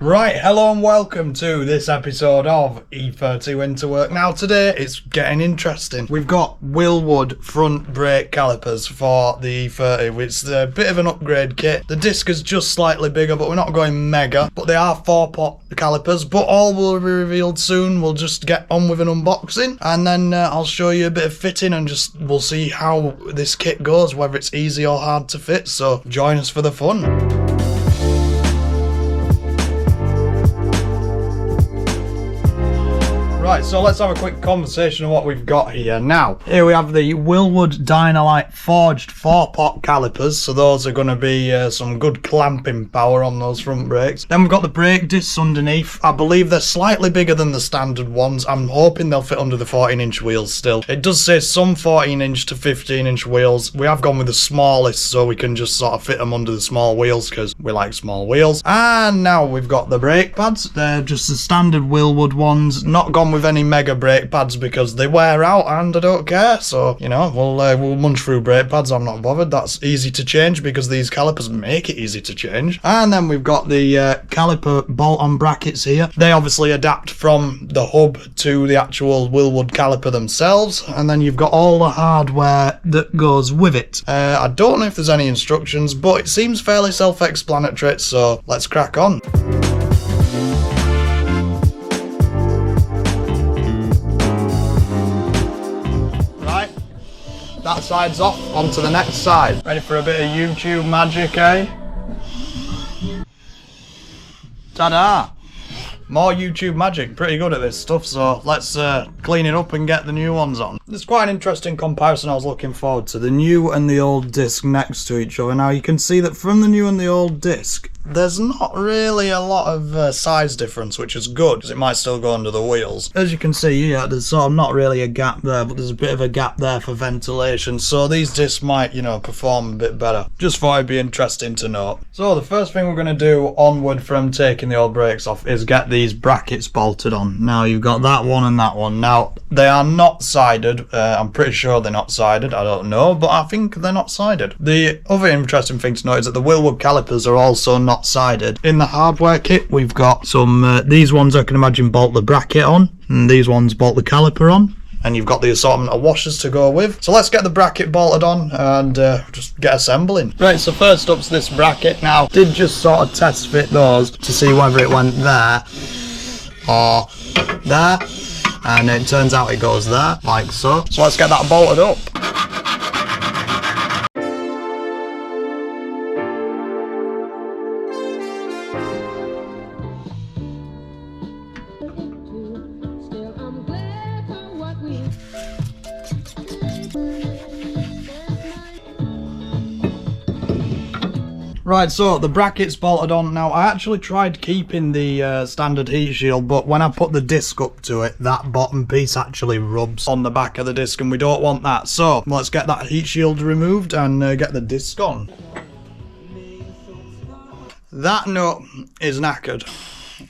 Right, hello and welcome to this episode of E30 Winter Work. Now today it's getting interesting. We've got Wilwood front brake calipers for the E30. It's a bit of an upgrade kit. The disc is just slightly bigger, but we're not going mega. But they are 4-pot calipers, but all will be revealed soon. We'll just get on with an unboxing and then I'll show you a bit of fitting and we'll see how this kit goes, whether it's easy or hard to fit. So join us for the fun. Right, so let's have a quick conversation on what we've got here. Now, here we have the Wilwood Dynalite forged 4-pot calipers, so those are going to be some good clamping power on those front brakes. Then we've got the brake discs underneath. I believe they're slightly bigger than the standard ones. I'm hoping they'll fit under the 14-inch wheels still. It does say some 14-inch to 15-inch wheels. We have gone with the smallest, so we can just sort of fit them under the small wheels because we like small wheels. And now we've got the brake pads. They're just the standard Wilwood ones, not gone with any mega brake pads because they wear out and I don't care, so you know we'll munch through brake pads. I'm not bothered. That's easy to change because these calipers make it easy to change. And then we've got the caliper bolt-on brackets here. They obviously adapt from the hub to the actual Wilwood caliper themselves, and then you've got all the hardware that goes with it. I don't know if there's any instructions, but it seems fairly self-explanatory, so let's crack on. That side's off, onto the next side. Ready for a bit of YouTube magic, eh? Ta-da! More YouTube magic, pretty good at this stuff, so let's clean it up and get the new ones on. There's quite an interesting comparison I was looking forward to, the new and the old disc next to each other. Now you can see that from the new and the old disc, there's not really a lot of size difference, which is good, because it might still go under the wheels. As you can see here, there's sort of not really a gap there, but there's a bit of a gap there for ventilation, so these discs might, you know, perform a bit better. Just thought it'd be interesting to note. So the first thing we're going to do onward from taking the old brakes off is get these brackets bolted on. Now you've got that one and that one. Now they are not sided. I'm pretty sure they're not sided. I don't know, but I think they're not sided. The other interesting thing to note is that the Wilwood calipers are also not sided. In the hardware kit we've got some these ones I can imagine bolt the bracket on, and these ones bolt the caliper on, and you've got the assortment of washers to go with. So let's get the bracket bolted on and just get assembling. Right, so first up's this bracket. Now did just sort of test fit those to see whether it went there or there, and it turns out it goes there, like so. So let's get that bolted up. Right, so the bracket's bolted on. Now, I actually tried keeping the standard heat shield, but when I put the disc up to it, that bottom piece actually rubs on the back of the disc, and we don't want that. So, let's get that heat shield removed and get the disc on. That nut is knackered,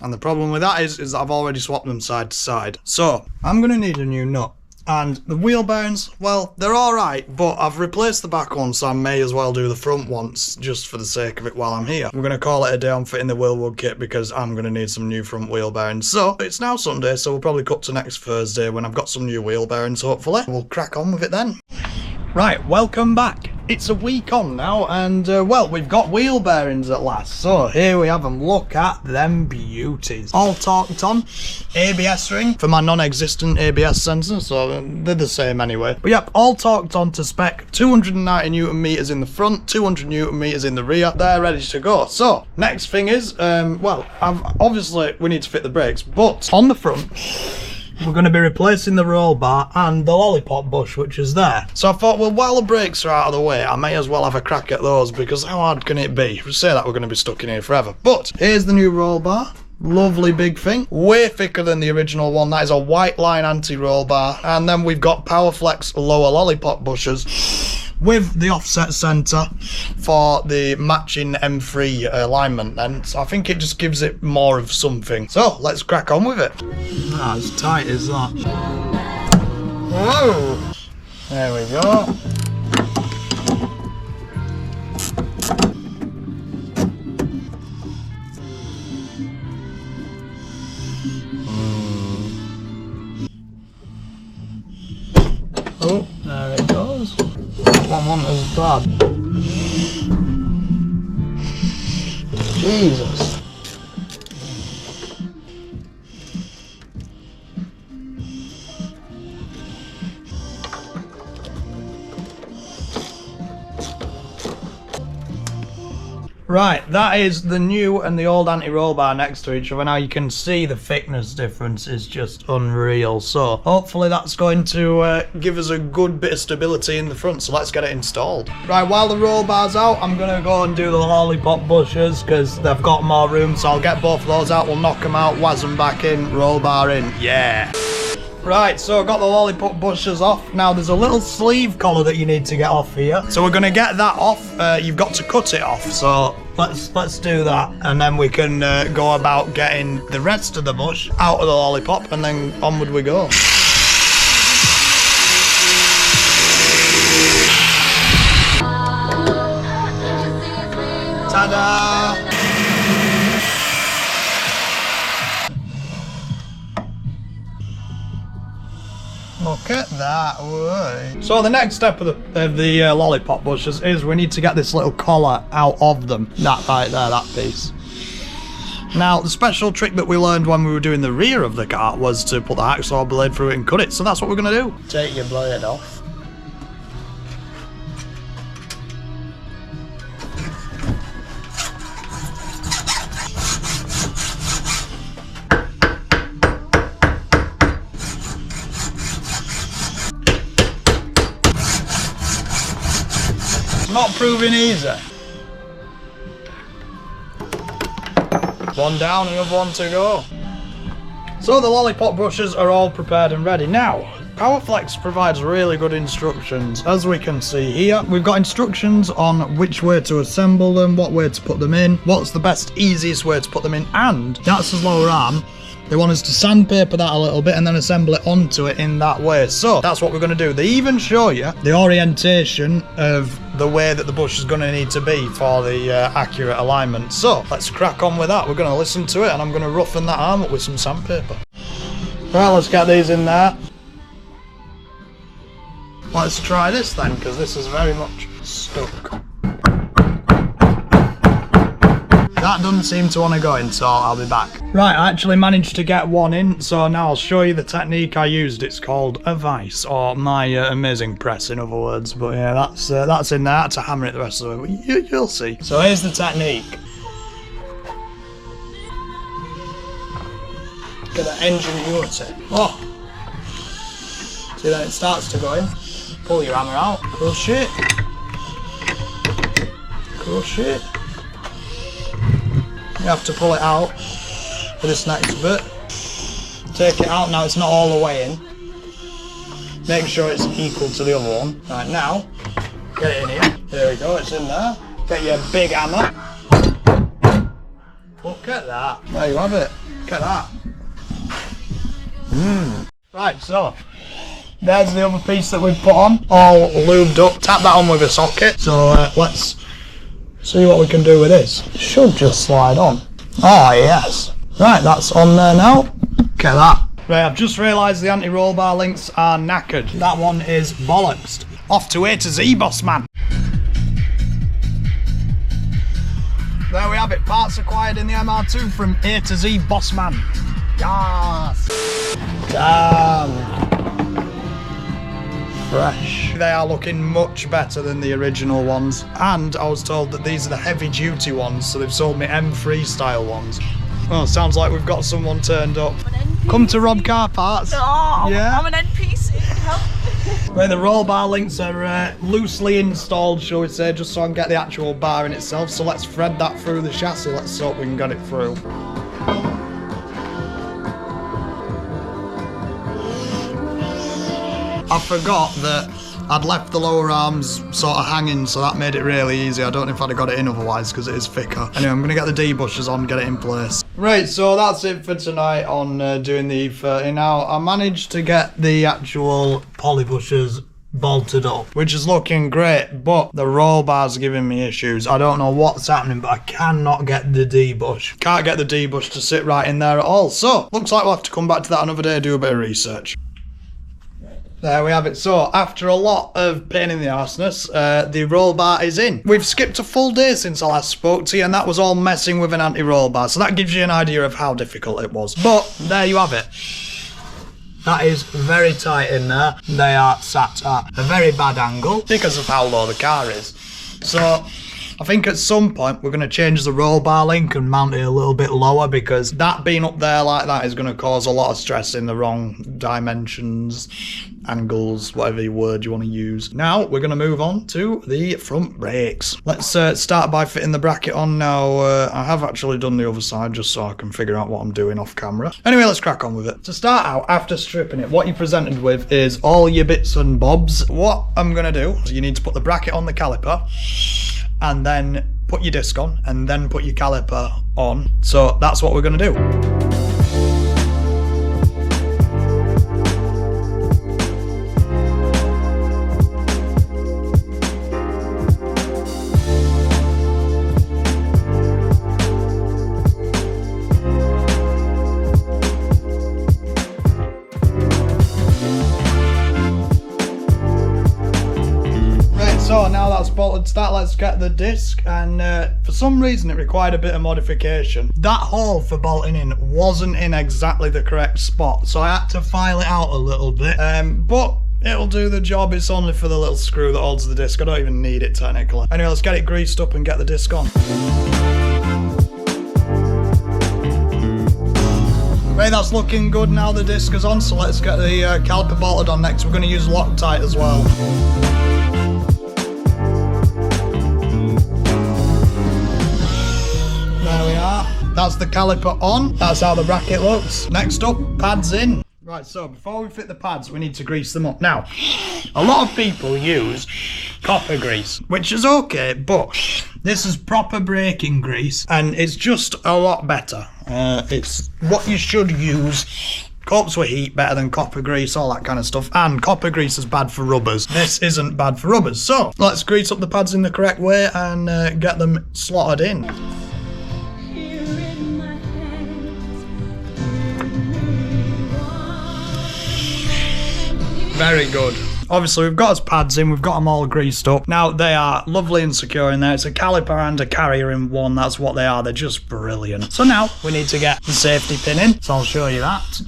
and the problem with that is that I've already swapped them side to side. So, I'm going to need a new nut. And the wheel bearings, well, they're alright, but I've replaced the back ones, so I may as well do the front ones, just for the sake of it while I'm here. We're going to call it a day on fitting the Wilwood kit, because I'm going to need some new front wheel bearings. So, it's now Sunday, so we'll probably cut to next Thursday when I've got some new wheel bearings, hopefully. We'll crack on with it then. Right, welcome back. It's a week on now, and well, we've got wheel bearings at last. So here we have them. Look at them beauties. All torqued on. ABS ring for my non-existent ABS sensor, so they're the same anyway. But yep, all torqued on to spec. 290 newton meters in the front, 200 newton meters in the rear. They're ready to go. So next thing is, well, obviously we need to fit the brakes, but on the front, we're going to be replacing the roll bar and the lollipop bush, which is there. So I thought, well, while the brakes are out of the way, I may as well have a crack at those, because how hard can it be? We say that we're going to be stuck in here forever. But here's the new roll bar. Lovely big thing. Way thicker than the original one. That is a white line anti-roll bar. And then we've got Powerflex lower lollipop bushes with the offset centre for the matching M3 alignment then. So I think it just gives it more of something. So let's crack on with it. Ah, as tight as that. Whoa! There we go. one wasn't as bad. Jesus. Right, that is the new and the old anti-roll bar next to each other. Now you can see the thickness difference is just unreal. So hopefully that's going to give us a good bit of stability in the front. So let's get it installed. Right, while the roll bar's out, I'm going to go and do the lollipop bushers because they've got more room. So I'll get both of those out, we'll knock them out, waz them back in, roll bar in. Yeah. Right, so I've got the lollipop bushers off. Now there's a little sleeve collar that you need to get off here. So we're going to get that off. You've got to cut it off. So let's do that. And then we can go about getting the rest of the bush out of the lollipop and then onward we go. Ta-da! Look at that, way. So the next step of the lollipop bushes is we need to get this little collar out of them. That right there, that piece. Now, the special trick that we learned when we were doing the rear of the cart was to put the hacksaw blade through it and cut it. So that's what we're going to do. Take your blade off. Not proving easy. One down, another one to go. So the lollipop brushes are all prepared and ready. Now, PowerFlex provides really good instructions. As we can see here, we've got instructions on which way to assemble them, what way to put them in, what's the best, easiest way to put them in, and that's the lower arm. They want us to sandpaper that a little bit and then assemble it onto it in that way. So that's what we're going to do. They even show you the orientation of the way that the bush is going to need to be for the accurate alignment. So let's crack on with that. We're going to listen to it and I'm going to roughen that arm up with some sandpaper. Right, let's get these in there. Let's try this then, because this is very much stuck. That doesn't seem to want to go in, so I'll be back. Right, I actually managed to get one in, so now I'll show you the technique I used. It's called a vice, or my amazing press, in other words. But yeah, that's in there. I had to hammer it the rest of the way, but you'll see. So here's the technique. Get the ingenuity. Oh! See, then it starts to go in. Pull your hammer out. Crush it. Crush it. You have to pull it out for this next bit. Take it out, now it's not all the way in. Make sure it's equal to the other one. Right, now, get it in here. There we go, it's in there. Get your big hammer. Look at that. There you have it. Look at that. Right, so, there's the other piece that we've put on. All lubed up. Tap that on with a socket. So, let's see what we can do with this. It should just slide on. Oh yes. Right, that's on there now. Look at that. Right, I've just realised the anti-roll bar links are knackered. That one is bollocks. Off to A to Z, boss man. There we have it. Parts acquired in the MR2 from A to Z, boss man. Yes. Damn. Fresh. They are looking much better than the original ones, and I was told that these are the heavy duty ones, so they've sold me M3 style ones. Oh, sounds like we've got someone turned up. Come to Rob Car Parts. No, yeah? I'm an NPC. Help. Right, the roll bar links are loosely installed, shall we say, just so I can get the actual bar in itself. So let's thread that through the chassis. Let's hope we can get it through. I forgot that I'd left the lower arms sort of hanging, so that made it really easy. I don't know if I'd have got it in otherwise because it is thicker. Anyway, I'm going to get the D-bushers on, get it in place. Right, so that's it for tonight on doing the E30. Now, I managed to get the actual poly bushers bolted up, which is looking great, but the roll bar's giving me issues. I don't know what's happening, but I cannot get the D-bush. Can't get the D-bush to sit right in there at all. So, looks like we'll have to come back to that another day and do a bit of research. There we have it. So, after a lot of pain in the arseness, the roll bar is in. We've skipped a full day since I last spoke to you, and that was all messing with an anti-roll bar. So that gives you an idea of how difficult it was. But, there you have it. That is very tight in there. They are sat at a very bad angle because of how low the car is. So, I think at some point we're going to change the roll bar link and mount it a little bit lower, because that being up there like that is going to cause a lot of stress in the wrong dimensions, angles, whatever word you want to use. Now we're going to move on to the front brakes. Let's start by fitting the bracket on now. I have actually done the other side just so I can figure out what I'm doing off camera. Anyway, let's crack on with it. To start out, after stripping it, what you're presented with is all your bits and bobs. What I'm going to do is you need to put the bracket on the caliper, and then put your disc on, and then put your caliper on. So that's what we're going to do. So now that's bolted to that, let's get the disc, and for some reason it required a bit of modification. That hole for bolting in wasn't in exactly the correct spot, so I had to file it out a little bit, but it'll do the job. It's only for the little screw that holds the disc. I don't even need it technically. Anyway, let's get it greased up and get the disc on. Right, that's looking good now the disc is on, so let's get the caliper bolted on next. We're going to use Loctite as well. That's the caliper on. That's how the bracket looks. Next up, pads in. Right, so before we fit the pads, we need to grease them up. Now, a lot of people use copper grease, which is okay, but this is proper braking grease, and it's just a lot better. It's what you should use. Copes with heat better than copper grease, all that kind of stuff. And copper grease is bad for rubbers. This isn't bad for rubbers. So, let's grease up the pads in the correct way and get them slotted in. Very good. Obviously, we've got his pads in, we've got them all greased up. Now, they are lovely and secure in there. It's a caliper and a carrier in one. That's what they are. They're just brilliant. So now, we need to get the safety pin in. So I'll show you that.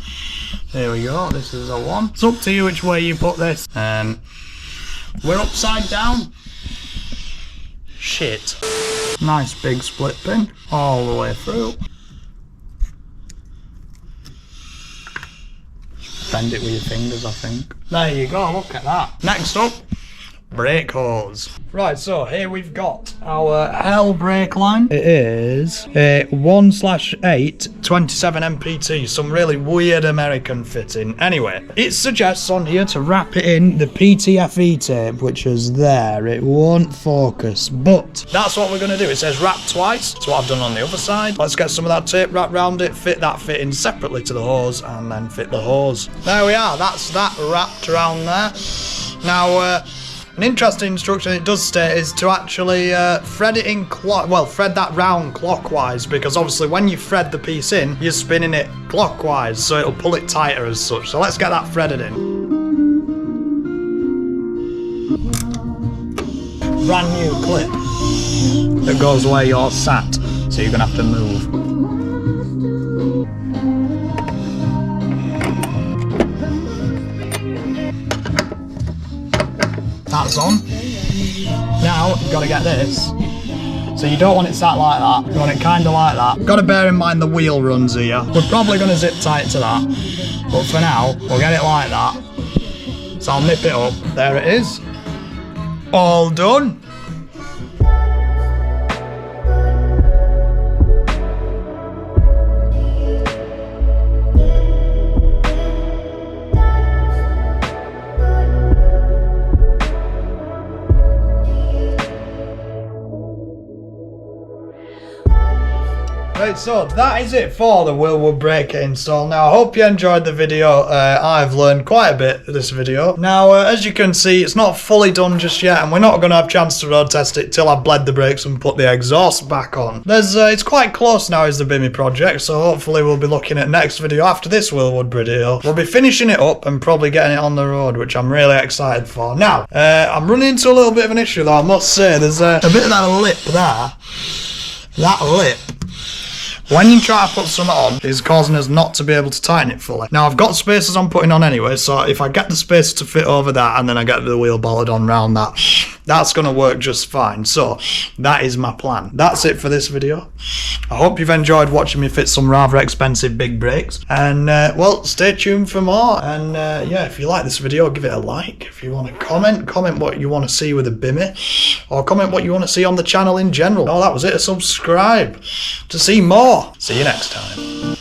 There we go. This is a one. It's up to you which way you put this. We're upside down. Shit. Nice big split pin all the way through. Bend it with your fingers, I think. There you go, look at that. Next up, brake hose. Right, so here we've got our Hell brake line. It is a 1/8 27 MPT, some really weird American fitting. Anyway, it suggests on here to wrap it in the PTFE tape, which is there. It won't focus, but that's what we're going to do. It says wrap twice. That's what I've done on the other side. Let's get some of that tape wrapped around it, fit that fitting separately to the hose, and then fit the hose. There we are, that's that wrapped around there. Now, an interesting instruction it does state is to actually thread it in thread that round clockwise, because obviously when you thread the piece in, you're spinning it clockwise, so it'll pull it tighter as such. So let's get that threaded in. Brand new clip that goes where you're sat, so you're gonna have to move. That's on. Now, you've got to get this. So you don't want it sat like that. You want it kind of like that. Got to bear in mind the wheel runs here. We're probably going to zip tie it to that. But for now, we'll get it like that. So I'll nip it up. There it is. All done. Right, Right, so that is it for the Willwood brake install. Now, I hope you enjoyed the video. I've learned quite a bit this video. Now, as you can see, it's not fully done just yet, and we're not going to have a chance to road test it till I've bled the brakes and put the exhaust back on. It's quite close now is the Bimmy project, so hopefully we'll be looking at next video after this Willwood video. We'll be finishing it up and probably getting it on the road, which I'm really excited for. Now, I'm running into a little bit of an issue though, I must say. There's a bit of that lip there. That lip, when you try to put something on, is causing us not to be able to tighten it fully. Now, I've got spacers I'm putting on anyway, so if I get the spacer to fit over that and then I get the wheel bollard on round that, that's going to work just fine. So, that is my plan. That's it for this video. I hope you've enjoyed watching me fit some rather expensive big brakes. And, well, stay tuned for more. And, yeah, if you like this video, give it a like. If you want to comment what you want to see with a Bimmy. Or comment what you want to see on the channel in general. Oh, that was it. Subscribe to see more. See you next time.